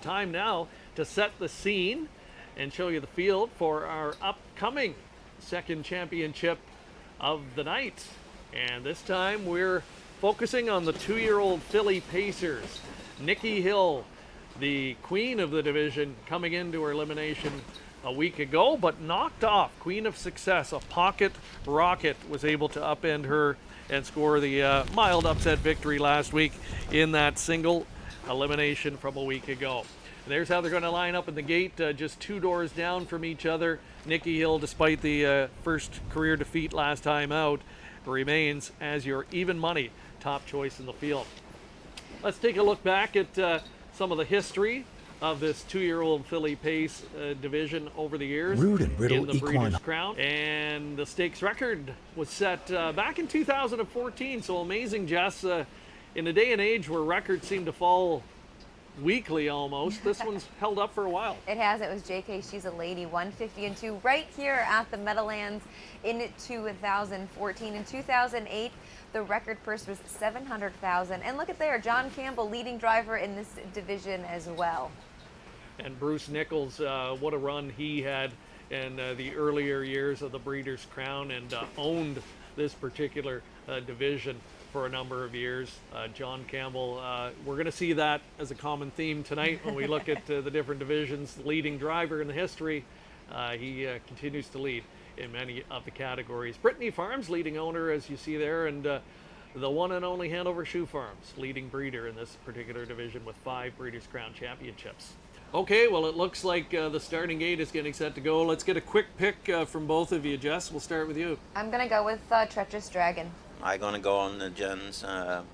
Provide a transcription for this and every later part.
Time now to set the scene and show you the field for our upcoming second championship of the night. And this time we're focusing on the 2-year-old filly pacers. Niki Hill, the queen of the division, coming into her elimination a week ago, but knocked off. Queen of Success, a pocket rocket, was able to upend her and score the mild upset victory last week in that single elimination from a week ago. There's how they're going to line up in the gate, just 2 doors down from each other. Niki Hill, despite the first career defeat last time out, remains as your even money top choice in the field. Let's take a look back at some of the history of this 2-year-old filly pace division over the years Root and Riddle in the Breeders' Crown. And the stakes record was set back in 2014, so amazing, Jess. In a day and age where records seem to fall weekly almost, this one's held up for a while. It has. It was JK She's a Lady, 150-2, right here at the Meadowlands in 2014. In 2008, the record purse was $700,000. And look at there, John Campbell, leading driver in this division as well. And Bruce Nichols, what a run he had in the earlier years of the Breeders' Crown, and owned this particular division for a number of years. John Campbell, we're going to see that as a common theme tonight when we look at the different divisions. The leading driver in the history, he continues to lead in many of the categories. Brittany Farms, leading owner, as you see there, and the one and only Hanover Shoe Farms, leading breeder in this particular division with 5 Breeders' Crown championships. Okay, well, it looks like the starting gate is getting set to go. Let's get a quick pick from both of you. Jess, we'll start with you. I'm going to go with Treacherous Dragon. I'm going to go on Jen's, on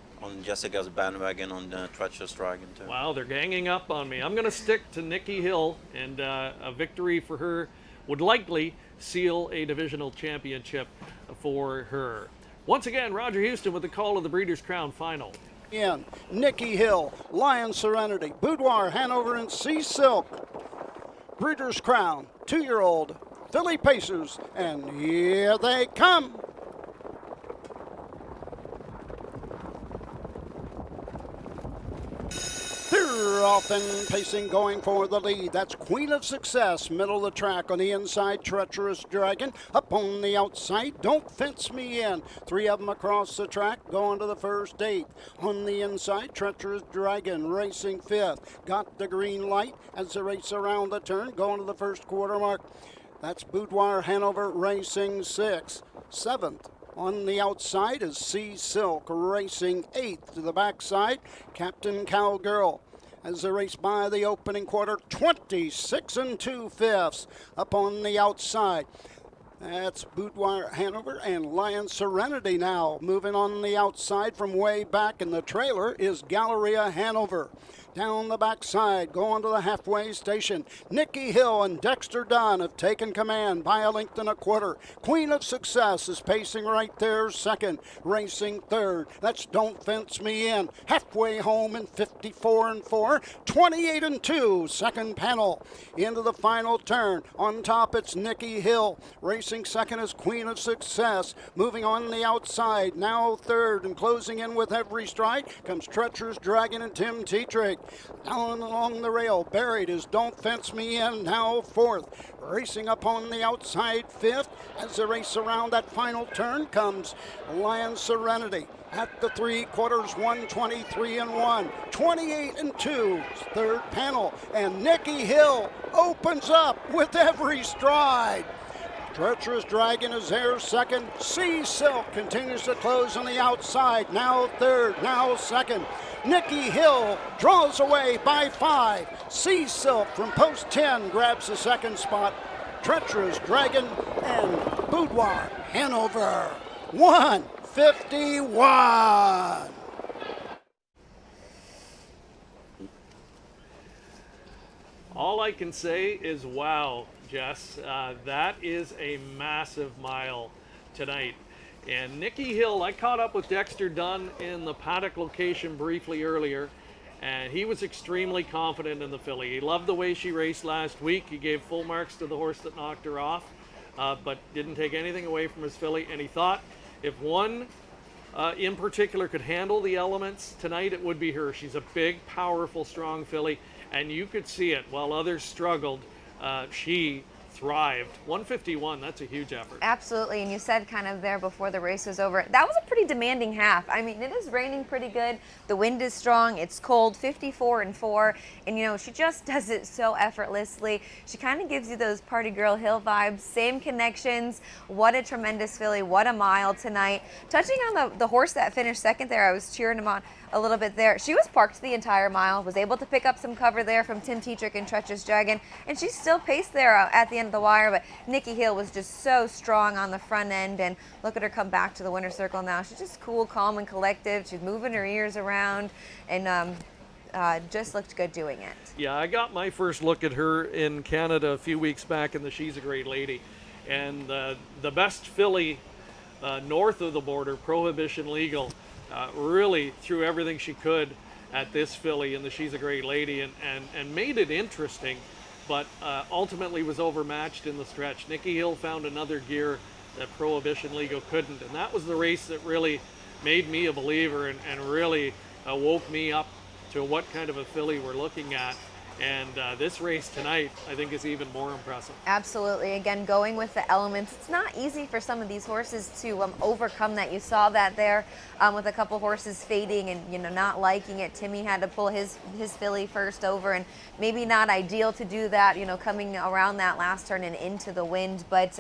Jessica's bandwagon on the Treacherous Dragon too. Wow, they're ganging up on me. I'm going to stick to Niki Hill, and a victory for her would likely seal a divisional championship for her. Once again, Roger Houston with the call of the Breeders' Crown final. In Niki Hill, Lion Serenity, Boudoir, Hanover, and Sea Silk. Breeders' Crown, 2-year-old filly pacers, and here they come. They're off and pacing, going for the lead. That's Queen of Success, middle of the track. On the inside, Treacherous Dragon. Up on the outside, Don't Fence Me In. 3 of them across the track, going to the first 8. On the inside, Treacherous Dragon racing 5th. Got the green light as they race around the turn, going to the first quarter mark. That's Boudoir Hanover racing 6th. 7th. On the outside is Sea Silk racing 8th. To the backside, Captain Cowgirl. As they race by the opening quarter, 26 2/5. Up on the outside, that's Boudoir Hanover and Lion Serenity now. Moving on the outside from way back in the trailer is Galleria Hanover. Down the backside, going to the halfway station, Niki Hill and Dexter Dunn have taken command by a length and a quarter. Queen of Success is pacing right there, 2nd, racing 3rd. That's Don't Fence Me In. Halfway home in 54 4, 28 2, 2nd panel. Into the final turn. On top, it's Niki Hill. Racing 2nd is Queen of Success. Moving on the outside, now 3rd, and closing in with every stride comes Treacherous Dragon and Tim Tetrick. Down along the rail, buried is Don't Fence Me In, now 4th. Racing up on the outside, 5th. As they race around that final turn comes Lion Serenity. At the 3 quarters, 123 1, 28 2, 3rd panel. And Niki Hill opens up with every stride. Treacherous Dragon is there, 2nd. Sea Silk continues to close on the outside, now 3rd, now 2nd. Niki Hill draws away by 5. Sea Silk from post 10 grabs the 2nd spot. Treacherous Dragon and Boudoir Hanover, 151. All I can say is wow, Jess. That is a massive mile tonight. And Niki Hill, I caught up with Dexter Dunn in the paddock location briefly earlier, and he was extremely confident in the filly. He loved the way she raced last week. He gave full marks to the horse that knocked her off, but didn't take anything away from his filly. And he thought if one in particular could handle the elements tonight, it would be her. She's a big, powerful, strong filly. and you could see it. While others struggled, she thrived. 151, that's a huge effort. Absolutely, and you said kind of there before the race was over, that was a pretty demanding half. I mean, it is raining pretty good, the wind is strong, it's cold, 54 and 4, and you know, she just does it so effortlessly. She kind of gives you those Party Girl Hill vibes, same connections. What a tremendous filly, what a mile tonight. Touching on the horse that finished second there, I was cheering him on a little bit there. She was parked the entire mile, was able to pick up some cover there from Tim Tetrick and Treacherous Dragon, and she still paced there at the end of the wire, but Niki Hill was just so strong on the front end, and look at her come back to the winner's circle now. She's just cool, calm, and collective. She's moving her ears around, and just looked good doing it. Yeah, I got my first look at her in Canada a few weeks back in the She's a Great Lady, and the best filly north of the border, Prohibition Legal, really threw everything she could at this filly in the She's a Great Lady and made it interesting, but ultimately was overmatched in the stretch. Niki Hill found another gear that Prohibition Legal couldn't, and that was the race that really made me a believer and really woke me up to what kind of a filly we're looking at. And this race tonight, I think, is even more impressive. Absolutely. Again, going with the elements. It's not easy for some of these horses to overcome that. You saw that there with a couple horses fading and, you know, not liking it. Timmy had to pull his filly first over, and maybe not ideal to do that, you know, coming around that last turn and into the wind. But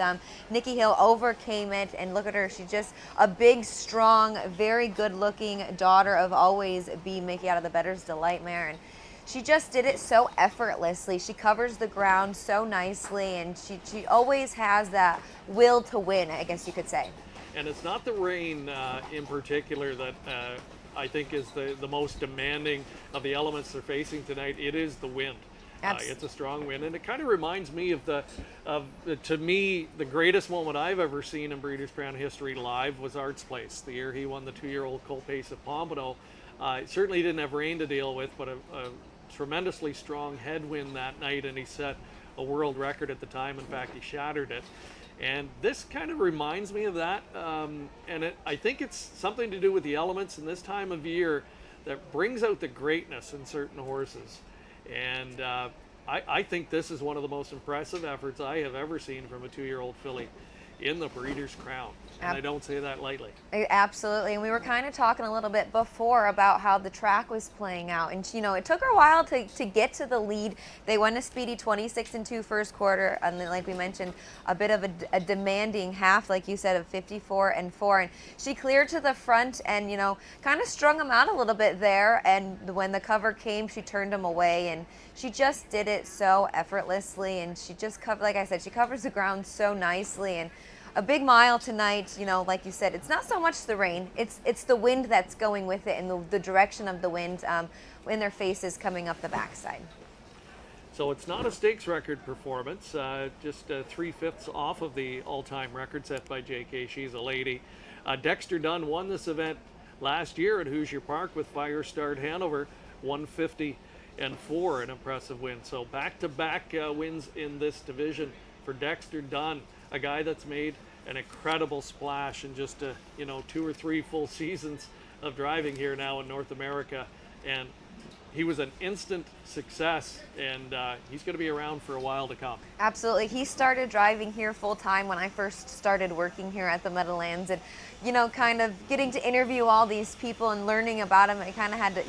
Niki Hill overcame it, and look at her. She's just a big, strong, very good-looking daughter of Always B Miki out of the Bettor's Delight mare. And she just did it so effortlessly. She covers the ground so nicely, and she always has that will to win, I guess you could say. And it's not the rain in particular that I think is the most demanding of the elements they're facing tonight. It is the wind. It's a strong wind, and it kind of reminds me of to me, the greatest moment I've ever seen in Breeders' Crown history live was Art's Place, the year he won the 2-year-old Colt Pace at Pompano. Certainly didn't have rain to deal with, but a tremendously strong headwind that night, and he set a world record at the time. In fact, he shattered it. And this kind of reminds me of that, and I think it's something to do with the elements in this time of year that brings out the greatness in certain horses. And I think this is one of the most impressive efforts I have ever seen from a 2-year-old filly in the Breeders' Crown, and I don't say that lightly. Absolutely, and we were kind of talking a little bit before about how the track was playing out, and you know, it took her a while to get to the lead. They won a speedy 26-2 first quarter, and then, like we mentioned, a bit of a demanding half, like you said, of 54-4, and she cleared to the front and, you know, kind of strung them out a little bit there, and when the cover came, she turned them away, and she just did it so effortlessly, and she just like I said, she covers the ground so nicely. And a big mile tonight, you know, like you said, it's not so much the rain, it's the wind that's going with it, and the direction of the wind in their faces coming up the backside. So it's not a stakes record performance, just 3/5 off of the all-time record set by J.K. She's a Lady. Dexter Dunn won this event last year at Hoosier Park with Fire-Starred Hanover, 150-4, an impressive win. So back-to-back wins in this division for Dexter Dunn, a guy that's made an incredible splash in just 2 or 3 full seasons of driving here now in North America, and he was an instant success, and he's going to be around for a while to come. Absolutely. He started driving here full time when I first started working here at the Meadowlands, and you know, kind of getting to interview all these people and learning about him.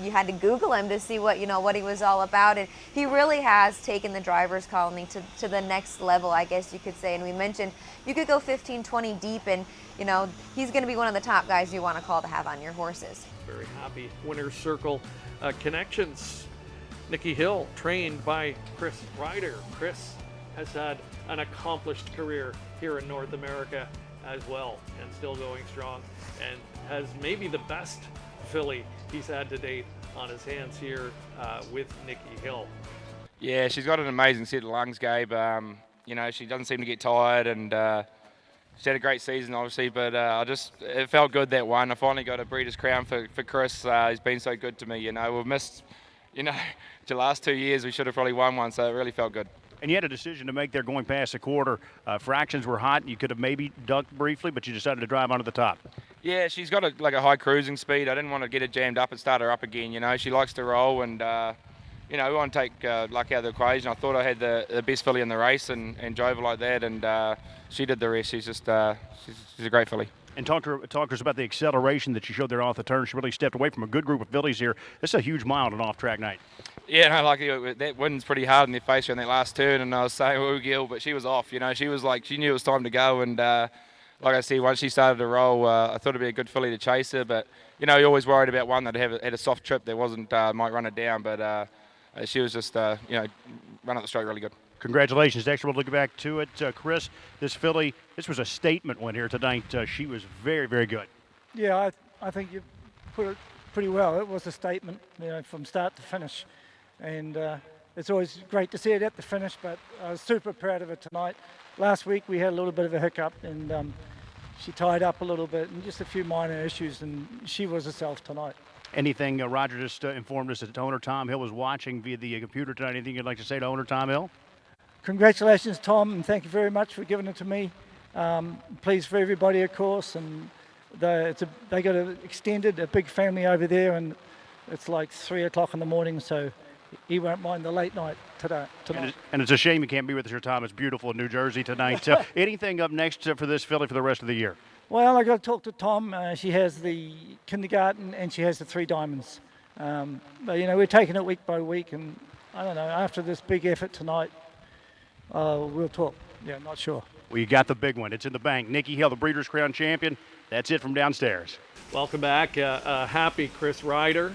You had to Google him to see what he was all about, and he really has taken the drivers' colony to the next level, I guess you could say. And we mentioned you could go 15, 20 deep, and you know, he's going to be one of the top guys you want to call to have on your horses. Very happy winner's circle connections. Niki Hill, trained by Chris Ryder. Chris has had an accomplished career here in North America as well, and still going strong, and has maybe the best filly he's had to date on his hands here with Niki Hill. Yeah, she's got an amazing set of lungs, Gabe. You know, she doesn't seem to get tired, and she had a great season, obviously, but it felt good that one. I finally got a Breeders' Crown for Chris. He's been so good to me. You know, we've missed, the last 2 years we should have probably won one, so it really felt good. And you had a decision to make there going past the quarter. Fractions were hot. You could have maybe ducked briefly, but you decided to drive onto the top. Yeah, she's got a high cruising speed. I didn't want to get her jammed up and start her up again. You know, she likes to roll, and you know, we want to take luck out of the equation. I thought I had the best filly in the race and drove her like that, and she did the rest. She's just she's a great filly. And talk to us about the acceleration that she showed there off the turn. She really stepped away from a good group of fillies here. This is a huge mile on an off-track night. Yeah, no, like that wind's pretty hard in their face on that last turn, and I was saying, "Oh, Gil," but she was off. You know, she was like, she knew it was time to go, and like I said, once she started to roll, I thought it'd be a good filly to chase her. But you know, you're always worried about one that had a soft trip that wasn't might run it down. But she was just you know, run up the straight really good. Congratulations, Dexter. We'll look back to it. Chris, this filly, this was a statement win here tonight. She was very, very good. Yeah, I think you put it pretty well. It was a statement, you know, from start to finish. And it's always great to see it at the finish, but I was super proud of her tonight. Last week we had a little bit of a hiccup, and she tied up a little bit and just a few minor issues, and she was herself tonight. Anything, Roger just informed us that owner Tom Hill was watching via the computer tonight. Anything you'd like to say to owner Tom Hill? Congratulations, Tom, and thank you very much for giving it to me. Pleased for everybody, of course, and they got a big family over there, and it's like 3 o'clock in the morning, so he won't mind the late night tonight. And it's a shame you can't be with us here, Tom. It's beautiful in New Jersey tonight. Anything up next for this filly for the rest of the year? Well, I got to talk to Tom. She has the kindergarten and she has the 3 diamonds. But you know, we're taking it week by week, and I don't know. After this big effort tonight, we'll talk. Yeah, not sure. Well, you got the big one. It's in the bank. Niki Hill, the Breeders' Crown champion. That's it from downstairs. Welcome back. Happy Chris Ryder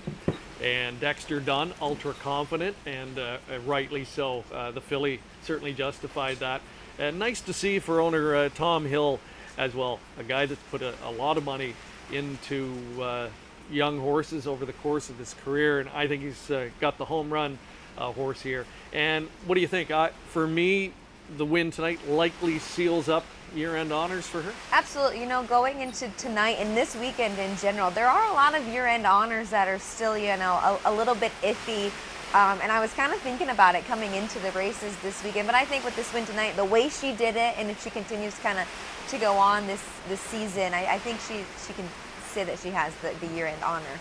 and Dexter Dunn, ultra confident, and rightly so. The filly certainly justified that. And nice to see for owner Tom Hill as well, a guy that's put a lot of money into young horses over the course of his career, and I think he's got the home run horse here. And what do you think? For me, the win tonight likely seals up year-end honors for her? Absolutely. You know, going into tonight and this weekend in general, there are a lot of year-end honors that are still, you know, a little bit iffy. And I was kind of thinking about it coming into the races this weekend. But I think with this win tonight, the way she did it, and if she continues kind of to go on this season, I think she can say that she has the year-end honor.